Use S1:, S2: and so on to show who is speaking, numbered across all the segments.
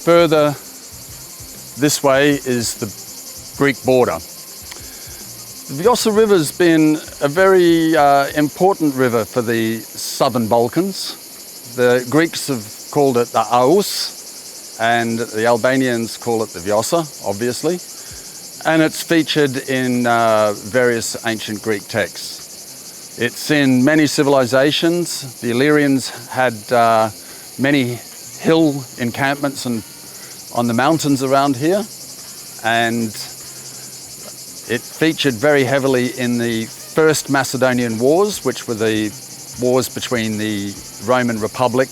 S1: further this way is the Greek border. The Vjosa River has been a very important river for the southern Balkans. The Greeks have called it the Aus, and the Albanians call it the Vjosa, obviously. And it's featured in various ancient Greek texts. It's in many civilizations. The Illyrians had many hill encampments on the mountains around here, and it featured very heavily in the First Macedonian Wars, which were the wars between the Roman Republic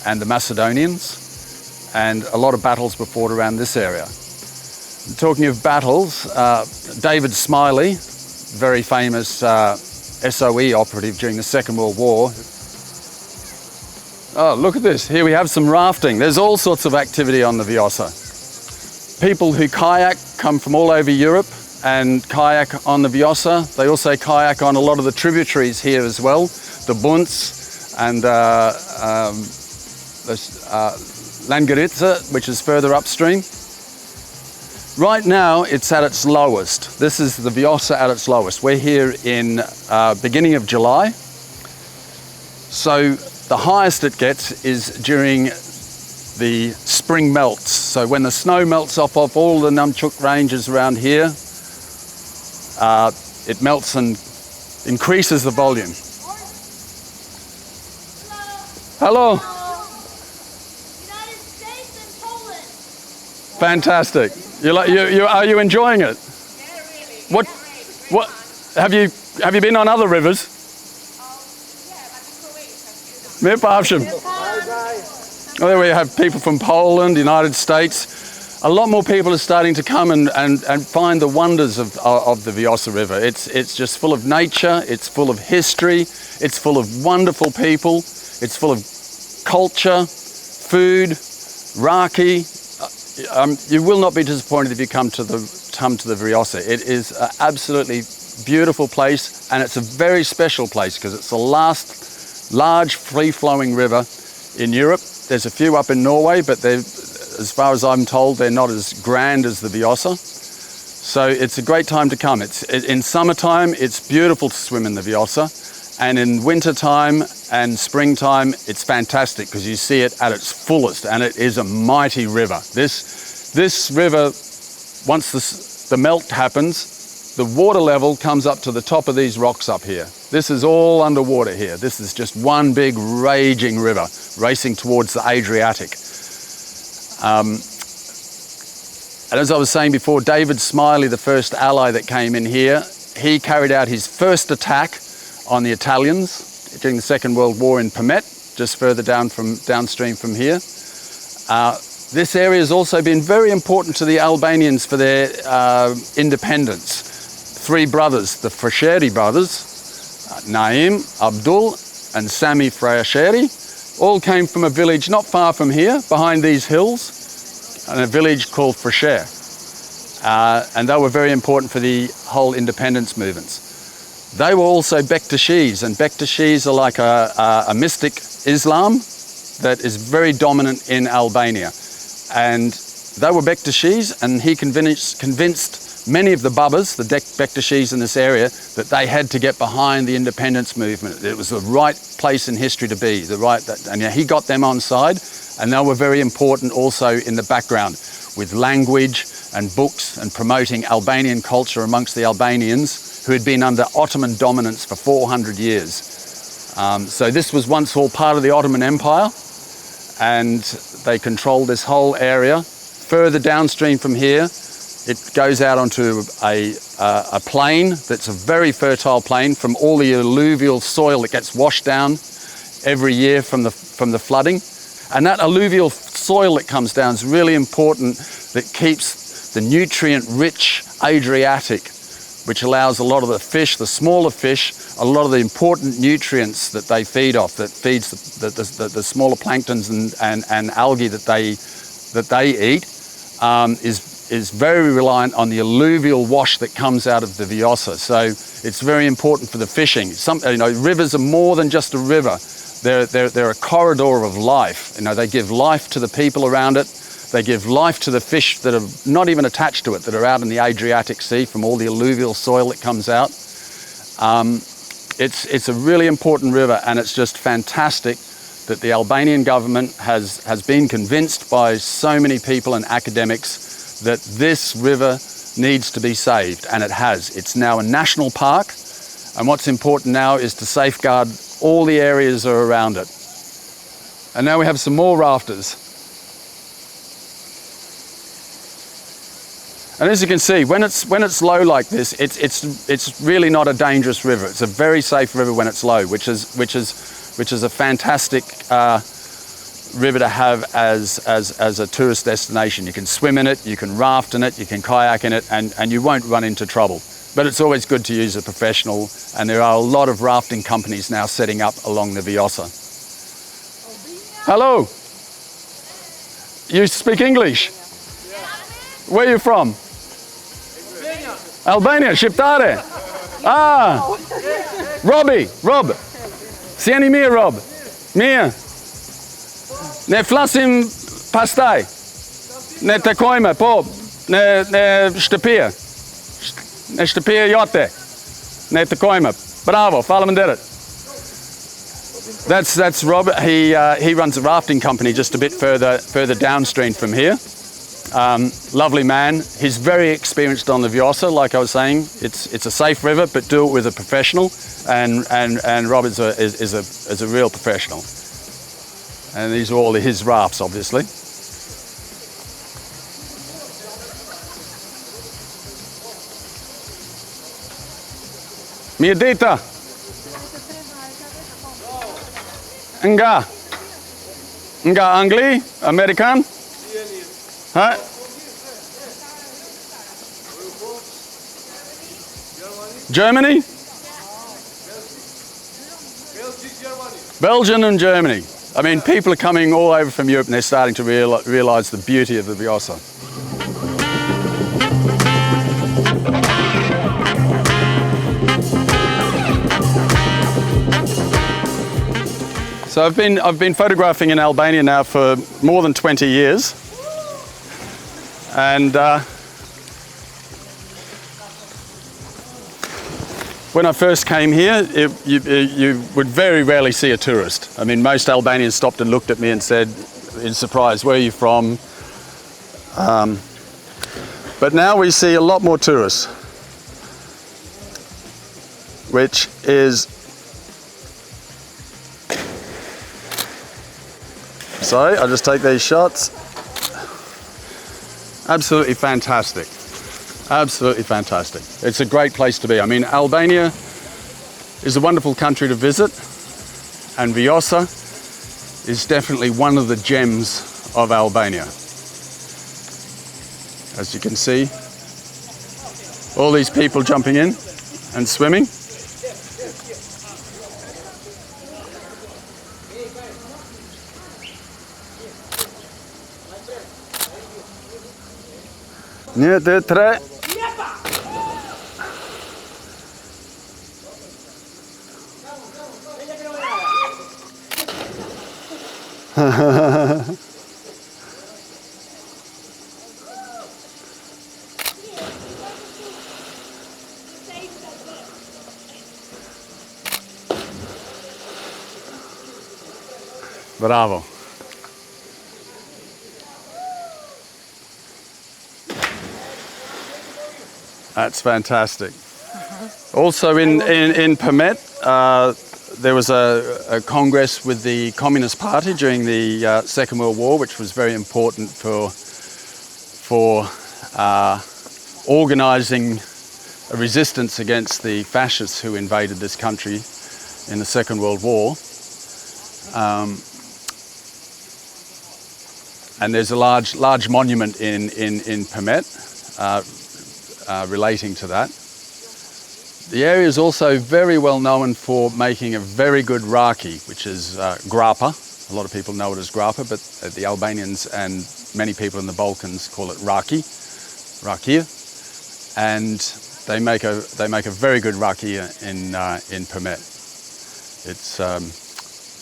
S1: and the Macedonians, and a lot of battles were fought around this area. Talking of battles, David Smiley, very famous SOE operative during the Second World War. Oh, look at this. Here we have some rafting. There's all sorts of activity on the Vjosa. People who kayak come from all over Europe and kayak on the Vjosa. They also kayak on a lot of the tributaries here as well, the Bunts and Langaritsa, which is further upstream. Right now, it's at its lowest. This is the Vjosa at its lowest. We're here in beginning of July. So the highest it gets is during the spring melts. So when the snow melts off of all the Numchuk ranges around here, it melts and increases the volume. Hello.
S2: United States and Poland.
S1: Fantastic. Are you enjoying it?
S2: Yeah, really.
S1: What have you been on other rivers?
S2: Yeah, but Croatia.
S1: Well, there we have people from Poland, United States. A lot more people are starting to come and find the wonders of the Vjosa River. It's just full of nature, it's full of history, it's full of wonderful people, it's full of culture, food, raki. You will not be disappointed if you come to the Vjosa. It is an absolutely beautiful place, and it's a very special place because it's the last large free-flowing river in Europe. There's a few up in Norway, but as far as I'm told, they're not as grand as the Vjosa. So it's a great time to come. In summertime, it's beautiful to swim in the Vjosa, and in wintertime and springtime, it's fantastic because you see it at its fullest, and it is a mighty river. This river, once the melt happens, the water level comes up to the top of these rocks up here. This is all underwater here. This is just one big raging river racing towards the Adriatic. And as I was saying before, David Smiley, the first ally that came in here, he carried out his first attack on the Italians during the Second World War in Pamet, just further downstream from here. This area has also been very important to the Albanians for their independence. Three brothers, the Frasheri brothers, Naim, Abdul and Sami Frasheri, all came from a village not far from here, behind these hills, and a village called Frasher. And they were very important for the whole independence movements. They were also Bektashis, and Bektashis are like a mystic Islam that is very dominant in Albania. And they were Bektashis, and he convinced many of the Babas, the Bektashis in this area, that they had to get behind the independence movement. It was the right place in history to be, and he got them on side, and they were very important also in the background with language and books and promoting Albanian culture amongst the Albanians who had been under Ottoman dominance for 400 years. So this was once all part of the Ottoman Empire, and they controlled this whole area. Further downstream from here, it goes out onto a plain that's a very fertile plain from all the alluvial soil that gets washed down every year from the flooding. And that alluvial soil that comes down is really important, that keeps the nutrient-rich Adriatic, which allows a lot of the fish, the smaller fish, a lot of the important nutrients that they feed off, that feeds the smaller planktons and algae that they eat, is very reliant on the alluvial wash that comes out of the Vjosa. So it's very important for the fishing. Rivers are more than just a river. They're a corridor of life. They give life to the people around it. They give life to the fish that are not even attached to it, that are out in the Adriatic Sea from all the alluvial soil that comes out. It's a really important river, and it's just fantastic that the Albanian government has been convinced by so many people and academics that this river needs to be saved, and it has. It's now a national park, and what's important now is to safeguard all the areas that are around it. And now we have some more rafters. And as you can see, when it's low like this, it's really not a dangerous river. It's a very safe river when it's low, which is a fantastic river to have as a tourist destination. You can swim in it, you can raft in it, you can kayak in it, and you won't run into trouble. But it's always good to use a professional, and there are a lot of rafting companies now setting up along the Vjosës. Hello. You speak English? Where are you from? Albania, Shqiptare. Ah, Rob. Si jeni mirë, Rob? Mirë. Ne flasim pastaj. Ne takojmë, po, në shtëpia. Në shtëpia jote. Ne takojmë. Bravo, faleminderit. That's Rob. He runs a rafting company just a bit further downstream from here. Lovely man. He's very experienced on the Vjosës, like I was saying. It's a safe river, but do it with a professional. And Rob is a real professional. And these are all his rafts, obviously. Mirë dita. Nga Angli, Amerikan? Huh? Germany? Belgium and Germany. I mean, people are coming all over from Europe, and they're starting to realize the beauty of the Vjosës. So I've been photographing in Albania now for more than 20 years. And when I first came here, you would very rarely see a tourist. I mean, most Albanians stopped and looked at me and said, in surprise, where are you from? But now we see a lot more tourists, which is... Sorry, I'll just take these shots. Absolutely fantastic. Absolutely fantastic. It's a great place to be. I mean, Albania is a wonderful country to visit, and Vjosës is definitely one of the gems of Albania. As you can see, all these people jumping in and swimming. Një, dy, tre. Bravo. That's fantastic. Also in Permet, there was a congress with the Communist Party during the Second World War, which was very important for organising a resistance against the fascists who invaded this country in the Second World War. And there's a large monument in Permet relating to that. The area is also very well known for making a very good raki, which is grappa. A lot of people know it as grappa, but the Albanians and many people in the Balkans call it raki, rakia, and they make a very good rakia in Permet. It's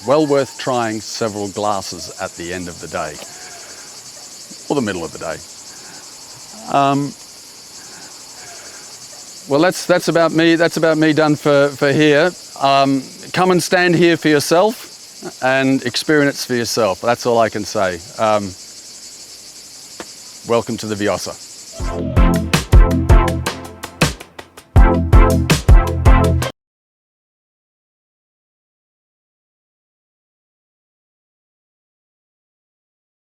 S1: well worth trying several glasses at the end of the day. or the middle of the day. Well, that's about me. That's about me done for here. Come and stand here for yourself and experience for yourself. That's all I can say. Welcome to the Vjosës.